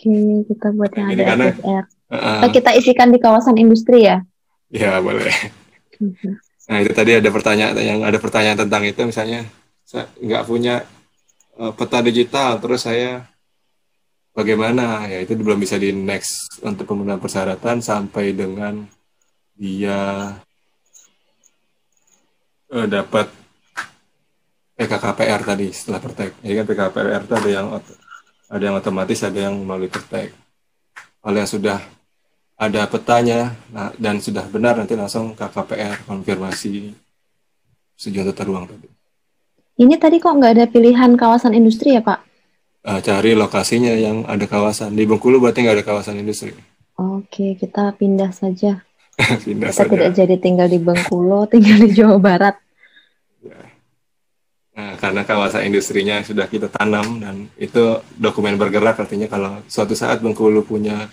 Oke, kita buat Nah, yang gini ada karena FSR. uh, Kita isikan di kawasan industri ya. ya boleh. Mhm. Nah itu tadi ada pertanyaan tentang itu misalnya saya nggak punya peta digital terus saya bagaimana ya itu belum bisa di next untuk pemenuhan persyaratan sampai dengan dia dapat PKKPR tadi setelah praktek. Jadi kan PKKPR itu ada yang otomatis ada yang melalui praktek. Kalau yang sudah ada petanya dan sudah benar nanti langsung KKPR konfirmasi setuju untuk ruang tadi. Ini tadi kok nggak ada pilihan kawasan industri ya, Pak? Cari lokasinya yang ada kawasan di Bengkulu berarti nggak ada kawasan industri. Oke, kita pindah saja. Pindah Kita tidak saja. jadi tinggal di Bengkulu, tinggal di Jawa Barat. Ya. Nah, karena kawasan industrinya sudah kita tanam dan itu dokumen bergerak artinya kalau suatu saat Bengkulu punya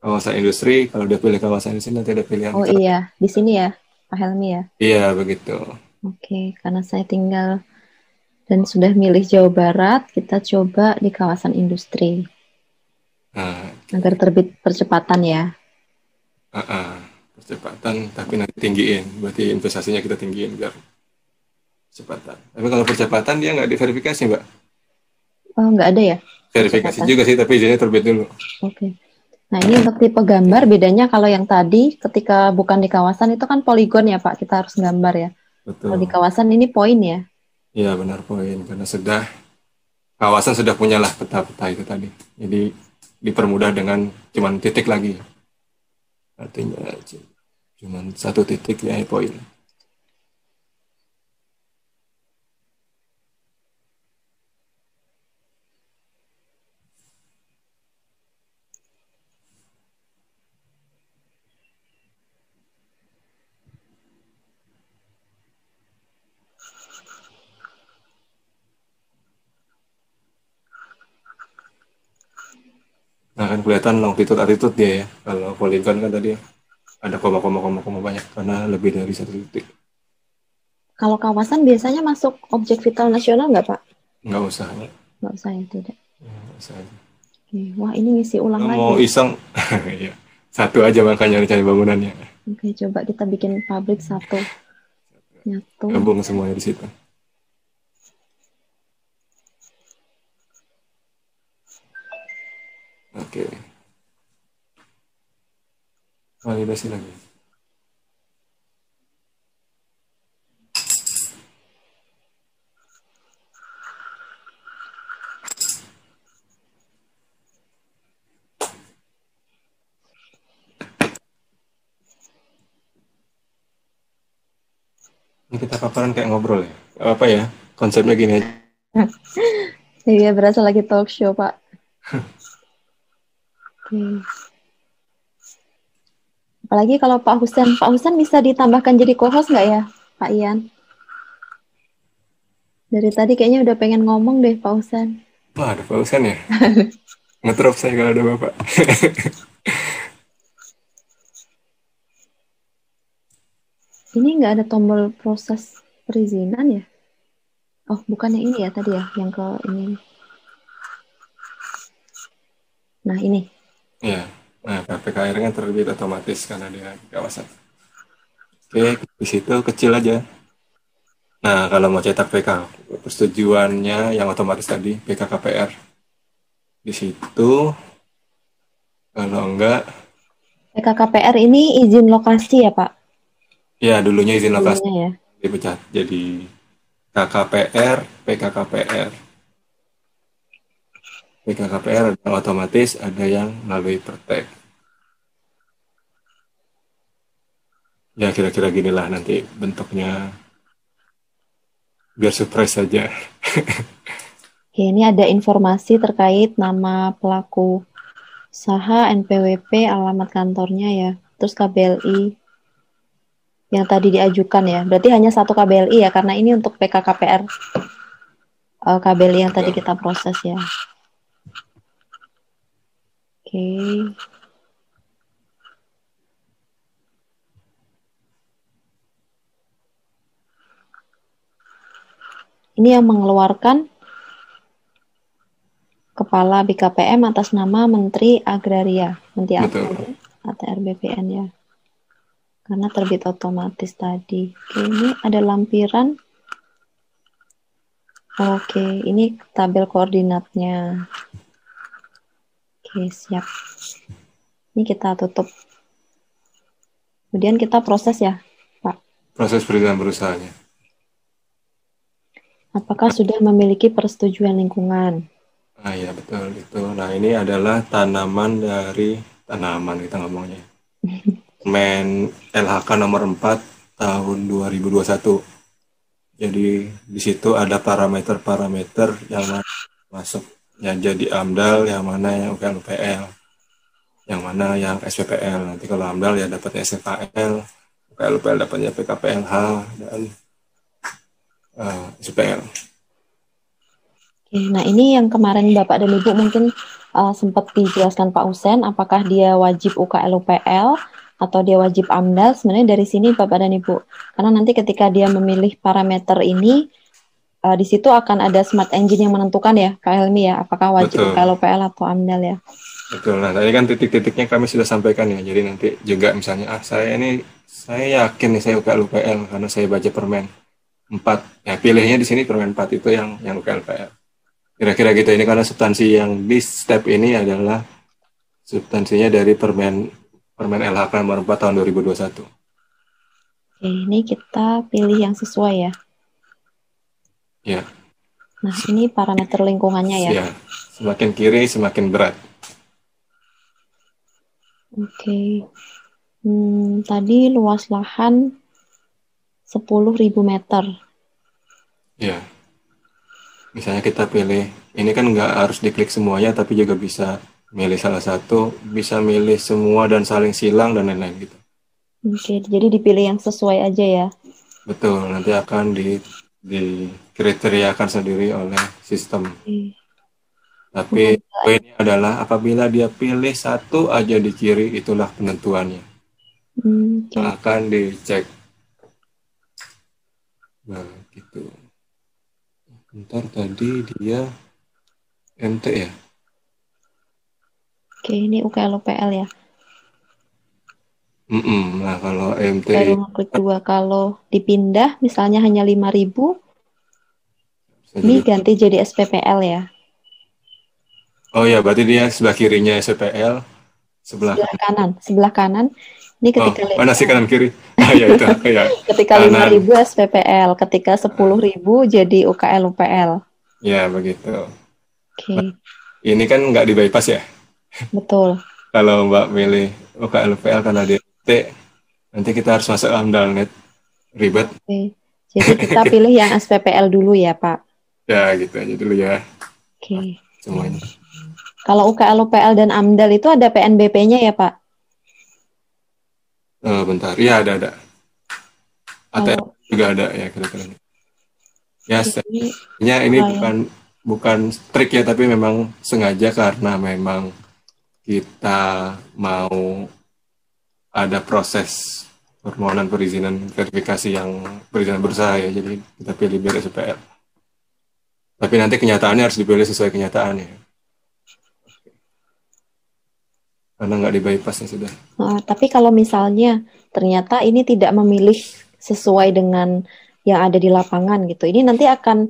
kawasan industri, kalau dia pilih kawasan industri nanti ada pilihan. Oh iya, di sini ya, Pak Helmi ya. Iya begitu. Oke, karena saya tinggal dan sudah milih Jawa Barat, kita coba di kawasan industri Nah, agar oke. terbit percepatan ya. Percepatan tapi nanti tinggiin, berarti investasinya kita tinggiin biar percepatan. Tapi kalau percepatan dia nggak diverifikasi mbak, Oh, nggak ada ya verifikasi percepatan. juga sih tapi izinnya terbit dulu. Oke. Nah, ini untuk tipe gambar bedanya kalau yang tadi ketika bukan di kawasan itu kan poligon ya, Pak. Kita harus gambar ya. Kalau di Betul. kawasan ini poin ya. Iya benar poin karena sudah kawasan sudah punyalah peta-peta itu tadi. Jadi dipermudah dengan cuman titik lagi. Artinya cuman satu titik ya poin. Nah kan kelihatan longitude attitude dia ya. Kalau polygon kan tadi ada koma-koma banyak karena lebih dari satu titik. Kalau kawasan biasanya masuk objek vital nasional nggak, Pak? Nggak usah, Nggak usah ya, tidak. nggak usah. Oke. Wah, ini ngisi ulang Kalau mau lagi. iseng, ya, satu aja makanya cari bangunannya. Oke, coba kita bikin pabrik satu. Nyatu. Gabung semuanya di situ. Oke, validasi lagi. Ini kita paparan kayak ngobrol ya. Apa ya? Konsepnya gini aja. Iya, berasa lagi talk show, Pak. Oke. Apalagi kalau Pak Husen bisa ditambahkan jadi co-host nggak ya, Pak Ian? Dari tadi kayaknya udah pengen ngomong deh, Pak Husen. Wah, ada pausan ya. Ngetrop saya kalau ada bapak. Ini nggak ada tombol proses perizinan ya? Oh, bukan yang ini ya tadi ya, yang ke ini. Nah, ini. Ya, nah KPKR kan terbit otomatis karena dia di kawasan. Oke, di situ kecil aja. Nah, kalau mau cetak PK, persetujuannya yang otomatis tadi, PKKPR. Di situ, kalau enggak, PKKPR ini izin lokasi ya, Pak? ya dulunya izin lokasi Dulunya ya. dipecat. Jadi KKPR, PKKPR. PKKPR ada otomatis, ada yang melalui Pertek. Ya kira-kira ginilah nanti bentuknya, biar surprise saja. Oke, ini ada informasi terkait nama pelaku usaha, NPWP, alamat kantornya ya. Terus KBLI yang tadi diajukan ya. Berarti hanya satu KBLI ya, karena ini untuk PKKPR KBLI yang tadi Betul. kita proses ya. Oke. Ini yang mengeluarkan Kepala BKPM atas nama Menteri Agraria, Menteri Betul. Agraria atau RBPN ya. Karena terbit otomatis tadi. Oke, ini ada lampiran. Oke, ini tabel koordinatnya. Oke, siap. Ini kita tutup. Kemudian kita proses ya, Pak. Proses perizinan berusahanya. Apakah sudah memiliki persetujuan lingkungan? Nah, ya betul itu. Nah, ini adalah tanaman kita ngomongnya. Permen LHK nomor 4 tahun 2021. Jadi di situ ada parameter-parameter yang masuk yang jadi AMDAL, yang mana yang UKL-UPL, yang mana yang SPPL. Nanti kalau AMDAL ya dapatnya SPKL, UKL-UPL dapatnya PKPLH dan SPL. Oke, nah ini yang kemarin Bapak dan Ibu mungkin sempat dijelaskan Pak Usen, apakah dia wajib UKL-UPL atau dia wajib AMDAL. Sebenarnya dari sini Bapak dan Ibu, karena nanti ketika dia memilih parameter ini, di situ akan ada smart engine yang menentukan ya, Kak Helmi ya, apakah wajib Betul, UKL-UPL atau AMDAL ya. betul. Nah, tadi kan titik-titiknya kami sudah sampaikan ya. Jadi nanti juga misalnya, saya yakin nih saya UKL-UPL karena saya baca permen 4. Ya, pilihnya di sini permen 4 itu yang UKL-UPL. Kira-kira gitu. Ini karena substansi yang di step ini adalah substansinya dari permen LHK nomor 4 tahun 2021. Oke, ini kita pilih yang sesuai ya. Ya, Nah, ini parameter lingkungannya ya. ya. Semakin kiri semakin berat. Oke. Tadi luas lahan 10.000 meter. Ya, misalnya kita pilih, ini kan nggak harus diklik semuanya, tapi juga bisa milih salah satu, bisa milih semua dan saling silang dan lain-lain gitu. Oke, jadi dipilih yang sesuai aja ya. Betul, nanti akan dikriteriakan sendiri oleh sistem. Oke. Tapi poinnya adalah apabila dia pilih satu aja di kiri, itulah penentuannya. Oke. Akan dicek. Nah, gitu. Bentar, tadi dia MT ya? Oke, ini UKL-UPL ya. Nah, kalau MT Baru ngeklik 2. Kalau dipindah misalnya hanya 5.000, saya ini juga. ganti jadi SPPL ya. Oh ya, berarti dia sebelah kirinya SPL, sebelah Sebelah kanan, sebelah kanan. Ini oh, ketika mana sih kanan kiri? Ah ya itu, ya. ketika Kanan. 5.000 SPPL, ketika 10.000 jadi UKL-UPL. Ya, begitu. Oke, Ini kan nggak di bypass ya. betul. Kalau Mbak milih UKLPL karena dia T, nanti kita harus masuk AMDAL net. Ribet. Oke. Jadi kita pilih yang SPPL dulu ya, Pak. Ya, gitu aja dulu ya Oke. semuanya. Kalau UKL-UPL dan AMDAL itu ada PNBP-nya ya, Pak? Bentar. Iya, ada. ATM Kalau juga ada ya kira-kira. Ya, ini sebenarnya ini ya. bukan trik ya, tapi memang sengaja karena memang kita mau ada proses permohonan perizinan verifikasi yang perizinan berusaha ya, jadi kita pilih biar SPL. Tapi nanti kenyataannya harus dipilih sesuai kenyataannya. Karena nggak di bypass ya sudah. Tapi kalau misalnya ternyata ini tidak memilih sesuai dengan yang ada di lapangan gitu, ini nanti akan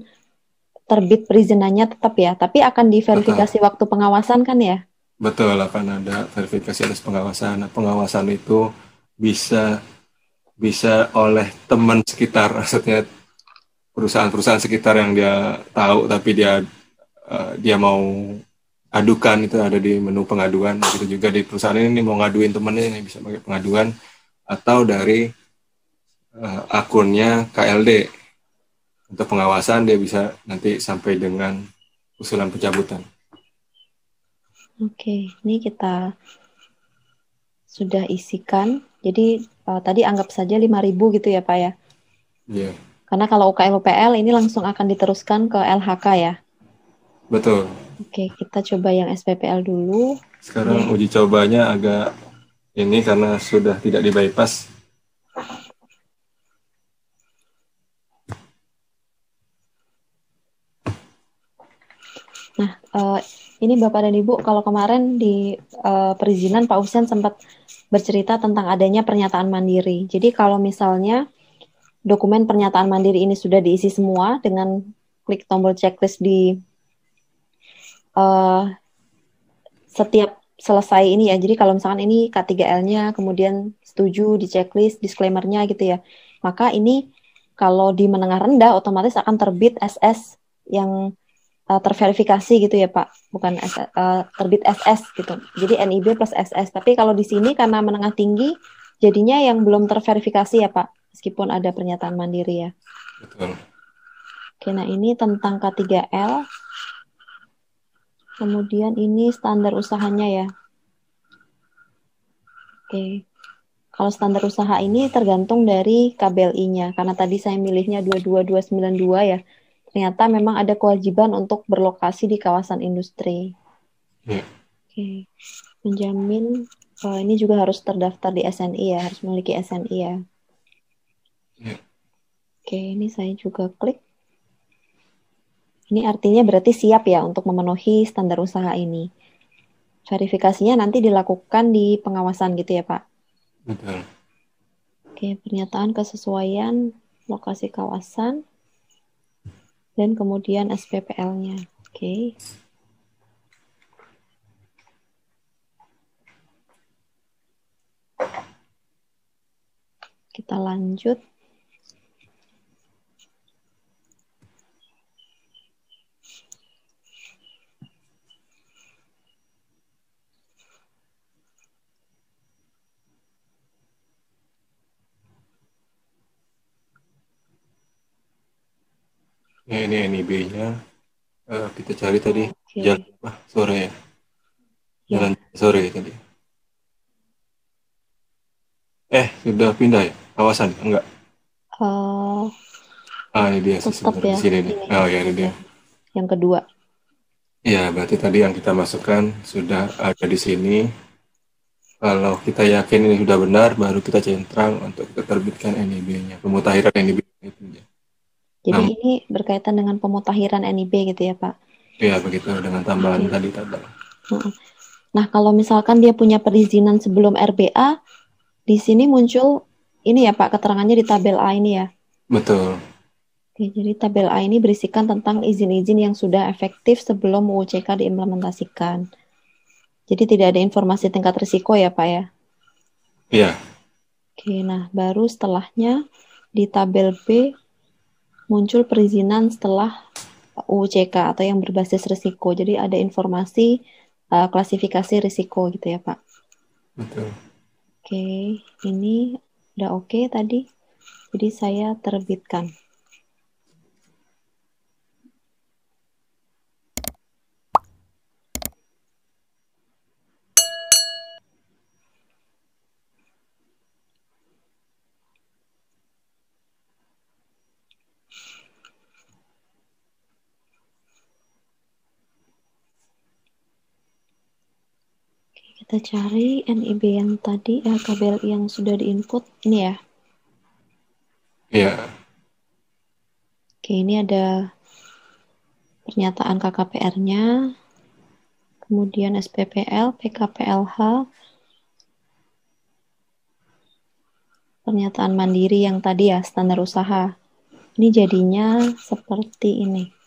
terbit perizinannya tetap ya, tapi akan Tetap. diverifikasi waktu pengawasan kan ya? Betul, akan ada verifikasi atas pengawasan. Nah, pengawasan itu bisa bisa oleh teman sekitar, maksudnya perusahaan-perusahaan sekitar yang dia tahu tapi dia mau adukan, itu ada di menu pengaduan. Begitu juga di perusahaan ini mau ngaduin temennya ini bisa pakai pengaduan, atau dari akunnya KLD. Untuk pengawasan dia bisa nanti sampai dengan usulan pencabutan. Oke, ini kita sudah isikan. Jadi tadi anggap saja 5.000 gitu ya Pak ya. Iya, Karena kalau UKL-UPL ini langsung akan diteruskan ke LHK ya. betul. Oke, kita coba yang SPPL dulu. Sekarang uji cobanya agak ini karena sudah tidak di bypass. Nah, Ini Bapak dan Ibu, kalau kemarin di perizinan Pak Husen sempat bercerita tentang adanya pernyataan mandiri. Jadi kalau misalnya dokumen pernyataan mandiri ini sudah diisi semua dengan klik tombol checklist di setiap selesai ini ya. Jadi kalau misalkan ini K3L-nya, kemudian setuju di checklist, disclaimer-nya gitu ya. Maka ini kalau di menengah rendah otomatis akan terbit SS yang terverifikasi gitu ya Pak, bukan terbit SS gitu. Jadi NIB plus SS. Tapi kalau di sini karena menengah tinggi, jadinya yang belum terverifikasi ya Pak, meskipun ada pernyataan mandiri ya. Betul. Oke, nah ini tentang K3L. Kemudian ini standar usahanya ya. Oke. Kalau standar usaha ini tergantung dari KBLI-nya. Karena tadi saya milihnya 22292 ya. Ternyata memang ada kewajiban untuk berlokasi di kawasan industri. Ya. Oke. Menjamin ini juga harus terdaftar di SNI ya, harus memiliki SNI ya. Ya. Oke, ini saya juga klik. Ini artinya berarti siap ya untuk memenuhi standar usaha ini. Verifikasinya nanti dilakukan di pengawasan gitu ya Pak. Betul. Oke, pernyataan kesesuaian lokasi kawasan dan kemudian SPPL-nya. Oke. Kita lanjut. Ya, ini NIB-nya. Kita cari tadi jalan sore ya. Jalan sore tadi. Sudah pindah ya? Kawasan? Enggak. Ini dia Tetap ya. di sini nih. Oh ya, ini dia. Yang kedua. Ya, berarti tadi yang kita masukkan sudah ada di sini. Kalau kita yakin ini sudah benar, baru kita centang untuk kita terbitkan NIB-nya, pemutakhiran NIB itu ya. Jadi ini berkaitan dengan pemutakhiran NIB gitu ya Pak? Iya, begitu dengan tambahan tadi tabel. Nah, kalau misalkan dia punya perizinan sebelum RBA, di sini muncul ini ya Pak, keterangannya di tabel A ini ya? Betul. Oke, jadi tabel A ini berisikan tentang izin-izin yang sudah efektif sebelum UUCK diimplementasikan. Jadi tidak ada informasi tingkat risiko ya Pak ya? Iya. Oke, nah baru setelahnya di tabel B muncul perizinan setelah UUCK atau yang berbasis risiko. Jadi ada informasi klasifikasi risiko gitu ya Pak? Betul. Oke, ini udah oke tadi. Jadi saya terbitkan. Kita cari NIB yang tadi, KBLI yang sudah diinput. Ini ya. Iya. Oke, ini ada pernyataan KKPR-nya, kemudian SPPL, PKPLH, pernyataan mandiri yang tadi ya, standar usaha. Ini jadinya seperti ini.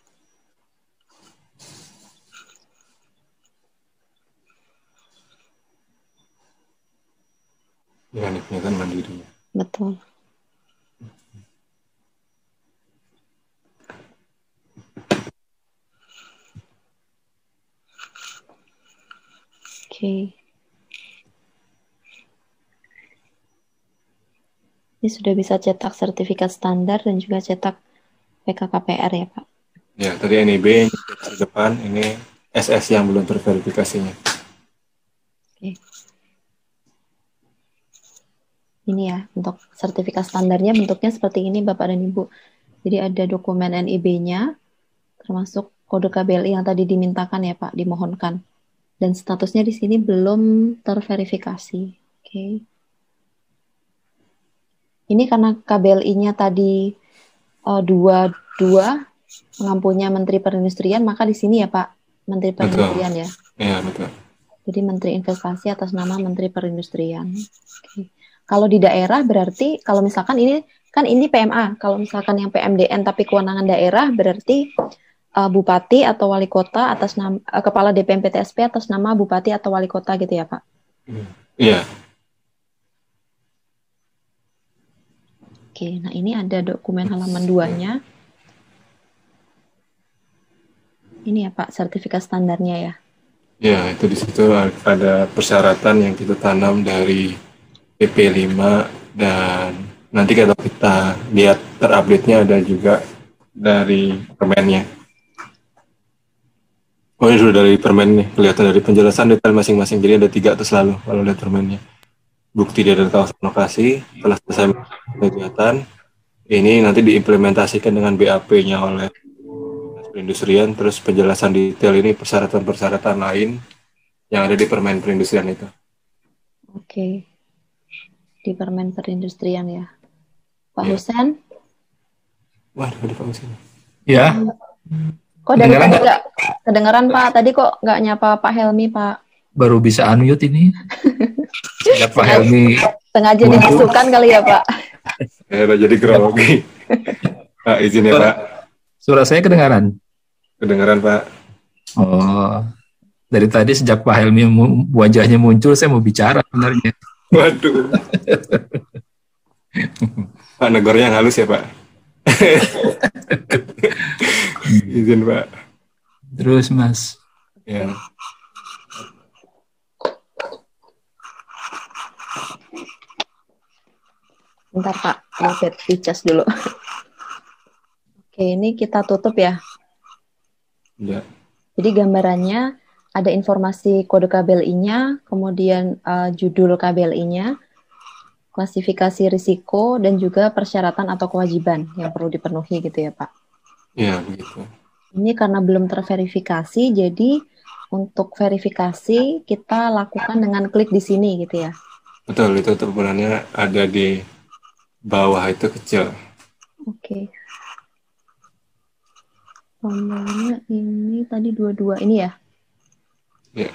Ya, ini pernyataan mandiri. Betul. Oke. Ini sudah bisa cetak sertifikat standar dan juga cetak PKKPR ya Pak? Ya, tadi NIB di depan, ini SS yang belum terverifikasinya. Oke. Ini ya, untuk sertifikat standarnya bentuknya seperti ini Bapak dan Ibu. Jadi ada dokumen NIB-nya, termasuk kode KBLI yang tadi dimintakan ya Pak, dimohonkan. Dan statusnya di sini belum terverifikasi. Oke. Ini karena KBLI-nya tadi 22 pengampunya Menteri Perindustrian, maka di sini ya Pak, Menteri Betul. Perindustrian ya. Iya, betul. Jadi Menteri Investasi atas nama Menteri Perindustrian. Oke. Kalau di daerah berarti kalau misalkan ini kan ini PMA, kalau misalkan yang PMDN tapi kewenangan daerah berarti bupati atau wali kota atas nama kepala DPMPTSP atas nama bupati atau wali kota gitu ya, Pak? Iya. Oke, nah ini ada dokumen halaman 2-nya. Ini ya Pak, sertifikat standarnya ya. Ya, itu di situ ada persyaratan yang kita tanam dari PP 5 dan nanti kalau kita lihat terupdate-nya ada juga dari permennya. Oh, ini sudah dari permen nih, kelihatan dari penjelasan detail masing-masing. Jadi ada 3 tuh selalu kalau lihat permennya. Bukti dia dari kawasan lokasi, telah selesai kegiatan, ini nanti diimplementasikan dengan BAP-nya oleh perindustrian, terus penjelasan detail ini persyaratan-persyaratan lain yang ada di permen perindustrian itu. Oke. Di permen perindustrian ya. Pak Husen? Wah, ada Pak Husen. Ya. Kok dari tadi nggak kedengeran Pak? Tadi kok nggak nyapa Pak Helmi Pak? Baru bisa unmute ini. Ya, Pak Helmi. Sengaja dibisukan kali ya Pak? Udah jadi grogi. Pak, izin ya Pak. Suara saya kedengaran? Kedengaran Pak. Oh, dari tadi sejak Pak Helmi wajahnya muncul, saya mau bicara sebenarnya. Waduh. Pak, negornya yang halus ya Pak. Izin Pak. Terus Mas. Ya. Bentar Pak, lihat dicas dulu. Oke, ini kita tutup ya. Ya. Jadi gambarannya ada informasi kode KBLI-nya, kemudian judul KBLI-nya, klasifikasi risiko, dan juga persyaratan atau kewajiban yang perlu dipenuhi gitu ya Pak. Ya, begitu. Ini karena belum terverifikasi, jadi untuk verifikasi kita lakukan dengan klik di sini gitu ya. Betul, itu turunannya ada di bawah itu kecil. Oke. Tombolnya ini tadi 22 ini ya? Ya.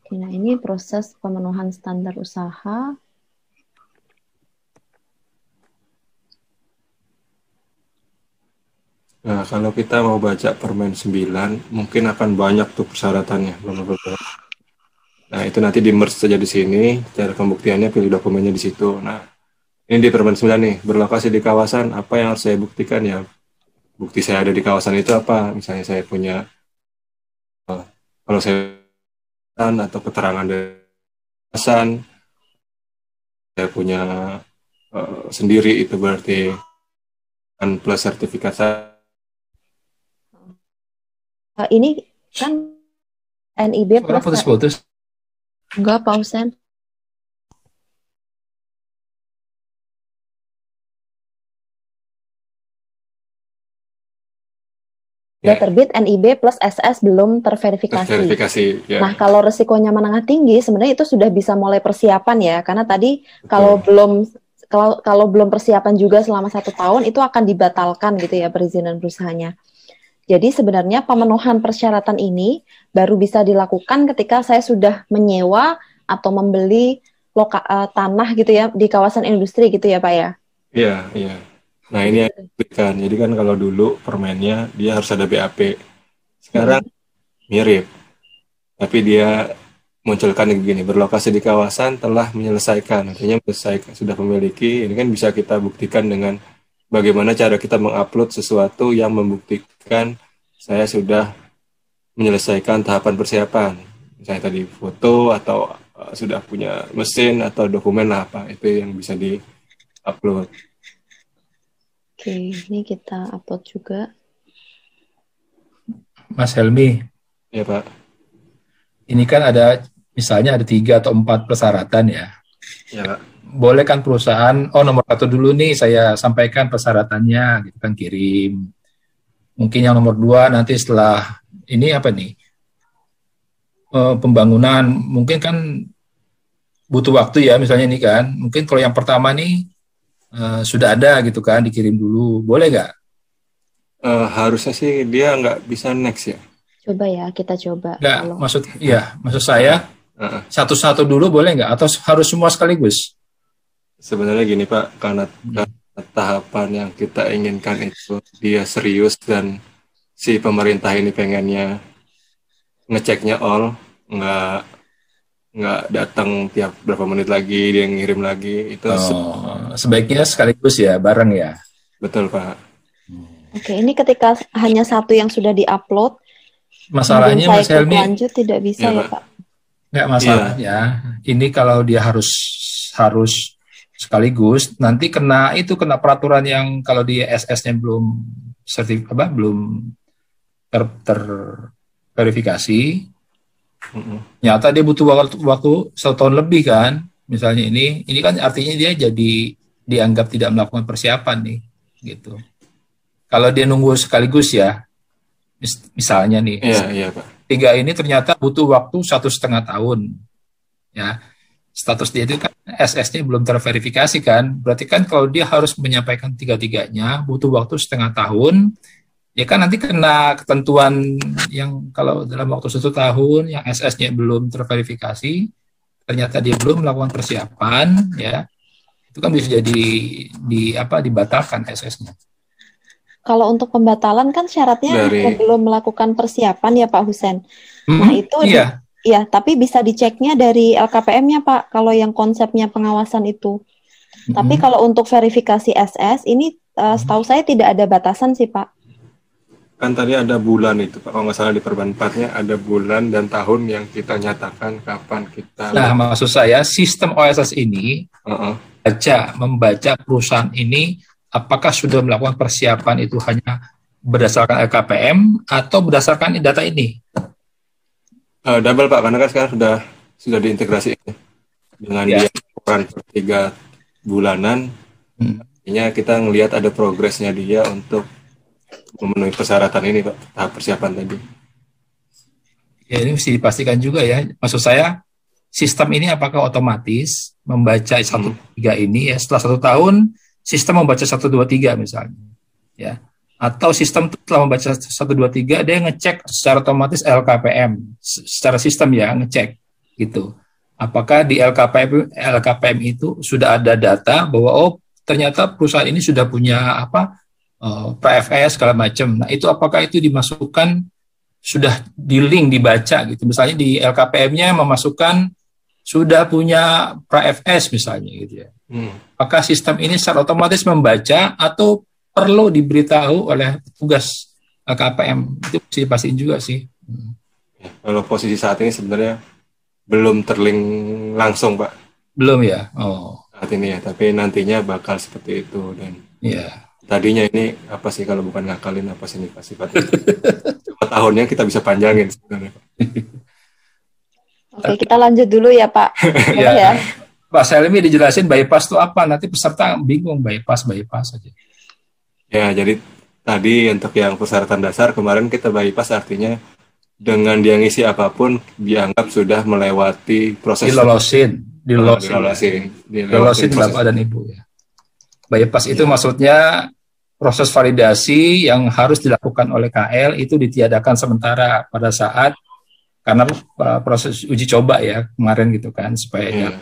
Oke, nah ini proses pemenuhan standar usaha. Nah, kalau kita mau baca permen 9, mungkin akan banyak tuh persyaratannya. Nah, itu nanti di-merge saja di sini, cara pembuktiannya pilih dokumennya di situ. Nah, ini di permen 9 nih, berlokasi di kawasan, apa yang harus saya buktikan ya? Bukti saya ada di kawasan itu apa? Misalnya saya punya, kalau saya atau keterangan dari kawasan, saya punya sendiri, itu berarti kan plus sertifikat saya. Ini kan NIB plus... Putus-putus. Enggak, Pak Husen. Sudah terbit NIB plus SS belum terverifikasi. Ya. Nah, kalau resikonya menengah tinggi, sebenarnya itu sudah bisa mulai persiapan ya, karena tadi kalau belum persiapan juga selama 1 tahun itu akan dibatalkan gitu ya perizinan perusahaannya. Jadi sebenarnya pemenuhan persyaratan ini baru bisa dilakukan ketika saya sudah menyewa atau membeli tanah gitu ya di kawasan industri gitu ya Pak ya? Iya, iya. Nah ini yang diberikan. Jadi kan kalau dulu permennya dia harus ada BAP. Sekarang mirip. Tapi dia munculkan begini, berlokasi di kawasan telah menyelesaikan. Artinya sudah memiliki, ini kan bisa kita buktikan dengan bagaimana cara kita mengupload sesuatu yang membuktikan saya sudah menyelesaikan tahapan persiapan. Misalnya tadi foto atau sudah punya mesin atau dokumen lah apa. Itu yang bisa di-upload. Oke, ini kita upload juga. Mas Helmi. Ya Pak. Ini kan ada, misalnya ada 3 atau 4 persyaratan ya. Ya Pak. Boleh kan perusahaan, nomor 1 dulu nih saya sampaikan persyaratannya, gitu kan kirim. Mungkin yang nomor 2 nanti setelah ini apa nih, pembangunan, mungkin kan butuh waktu ya misalnya ini kan. Mungkin kalau yang pertama nih sudah ada gitu kan, dikirim dulu, boleh nggak? Harusnya sih dia nggak bisa next ya. Coba ya, kita coba. Nggak, Kalau maksud saya Heeh. satu-satu dulu boleh nggak? Atau harus semua sekaligus? Sebenarnya gini Pak, karena tahapan yang kita inginkan itu dia serius dan si pemerintah ini pengennya ngeceknya all, nggak nggak datang tiap berapa menit lagi dia ngirim lagi itu Sebaiknya sekaligus ya, bareng ya. betul Pak. Oke, ini ketika hanya satu yang sudah diupload, Masalahnya kemudian Mas saya klik Helmi, lanjut tidak bisa Iya, ya Pak. Pak? nggak masalahnya. Ini kalau dia harus sekaligus, nanti kena peraturan yang kalau di SS-nya belum belum terverifikasi. Nyata dia butuh waktu 1 tahun lebih kan. Misalnya ini kan artinya dia jadi dianggap tidak melakukan persiapan nih, gitu. Kalau dia nunggu sekaligus ya, misalnya nih, Iya Pak. 3 ini ternyata butuh waktu 1,5 tahun, ya. Status dia itu kan SS-nya belum terverifikasi kan, berarti kan kalau dia harus menyampaikan 3-3-nya butuh waktu 1,5 tahun, ya kan nanti kena ketentuan yang kalau dalam waktu 1 tahun yang SS-nya belum terverifikasi, ternyata dia belum melakukan persiapan, ya itu kan bisa jadi dibatalkan SS-nya. Kalau untuk pembatalan kan syaratnya belum melakukan persiapan ya Pak Husen. Nah itu iya. Ya, tapi bisa diceknya dari LKPM-nya Pak, kalau yang konsepnya pengawasan itu. Tapi kalau untuk verifikasi SS, ini setahu saya tidak ada batasan sih Pak. Kan tadi ada bulan itu Pak, kalau nggak salah di perban 4-nya ada bulan dan tahun yang kita nyatakan kapan kita... Nah, maksud saya sistem OSS ini membaca perusahaan ini apakah sudah melakukan persiapan itu hanya berdasarkan LKPM atau berdasarkan data ini? Double Pak, karena kan sekarang sudah diintegrasi dengan dia per 3 bulanan. Artinya kita ngelihat ada progresnya dia untuk memenuhi persyaratan ini Pak, tahap persiapan tadi. Ya ini mesti dipastikan juga ya. Maksud saya sistem ini apakah otomatis membaca 1-3 ini ya setelah 1 tahun sistem membaca 1-2-3 misalnya, ya. Atau sistem setelah membaca 1-2-3 dia ngecek secara otomatis LKPM secara sistem ya ngecek gitu. Apakah di LKPM itu sudah ada data bahwa ternyata perusahaan ini sudah punya PFS segala macam. Nah itu apakah itu dimasukkan sudah di link dibaca gitu. Misalnya di LKPM-nya memasukkan sudah punya PFS misalnya gitu ya. Apakah sistem ini secara otomatis membaca atau perlu diberitahu oleh petugas LKPM? Itu mesti pastiin juga sih. Kalau posisi saat ini sebenarnya belum terlink langsung Pak. Belum ya? Saat ini ya, tapi nantinya bakal seperti itu. Dan tadinya ini apa sih kalau bukan ngakalin apa sih sifatnya? Cuma tahunnya kita bisa panjangin sebenarnya Pak. Oke, kita lanjut dulu ya Pak. Ya. Pak Selmi dijelasin bypass itu apa? Nanti peserta bingung bypass aja. Ya, jadi tadi untuk yang persyaratan dasar kemarin kita bypass artinya dengan dia ngisi apapun dianggap sudah melewati proses dilolosin Bapak dan Ibu ya. Bypass itu maksudnya proses validasi yang harus dilakukan oleh KL itu ditiadakan sementara pada saat karena proses uji coba ya kemarin gitu kan supaya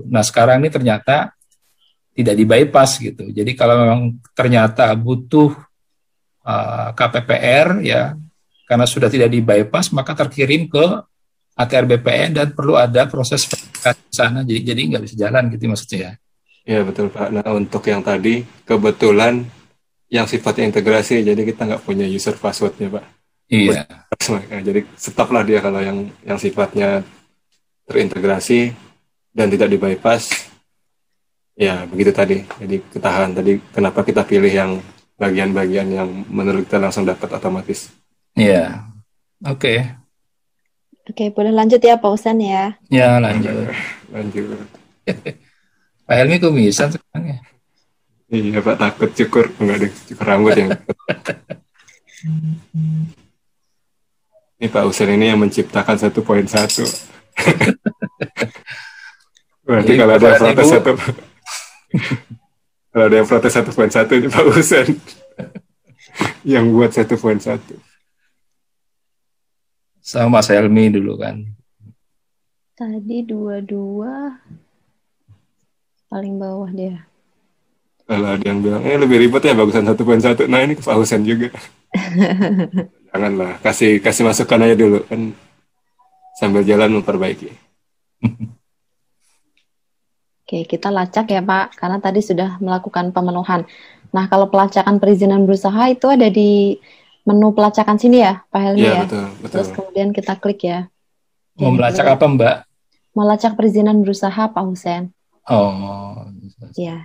Nah sekarang ini ternyata tidak di bypass gitu. Jadi kalau memang ternyata butuh KPPR ya karena sudah tidak di bypass maka terkirim ke ATR BPN dan perlu ada proses verifikasi di sana. Jadi nggak bisa jalan gitu maksudnya ya. Iya betul Pak. Nah untuk yang tadi kebetulan yang sifatnya integrasi jadi kita nggak punya user passwordnya Pak. Iya. Jadi stop lah dia kalau yang sifatnya terintegrasi dan tidak di bypass. Ya, begitu tadi. Jadi ketahan tadi kenapa kita pilih yang bagian-bagian yang menurut kita langsung dapat otomatis. Iya. Oke, boleh lanjut ya Pak Husen ya. Ya, lanjut. Pak Helmi kumisan sekarang ya? Iya, Pak, takut cukur. Enggak ada cukur rambut yang. Ini Pak Husen ini yang menciptakan 1.1. Berarti kalau ada yang protes kalau ada yang protes 1.1 ini Pak Husen yang buat 1.1. sama Mas Helmi dulu kan. Tadi 22 paling bawah dia. Kalau ada yang bilang, lebih ribet ya bagusan 1.1. Nah, ini kepausan juga. Janganlah, kasih masukan aja dulu kan, sambil jalan memperbaiki. Oke, kita lacak ya Pak, karena tadi sudah melakukan pemenuhan. Nah, kalau pelacakan perizinan berusaha itu ada di menu pelacakan sini ya, Pak Helmi Iya, ya. betul. Terus kemudian kita klik ya. Mau melacak apa Mbak? Melacak perizinan berusaha Pak Husen. Oh, Ya.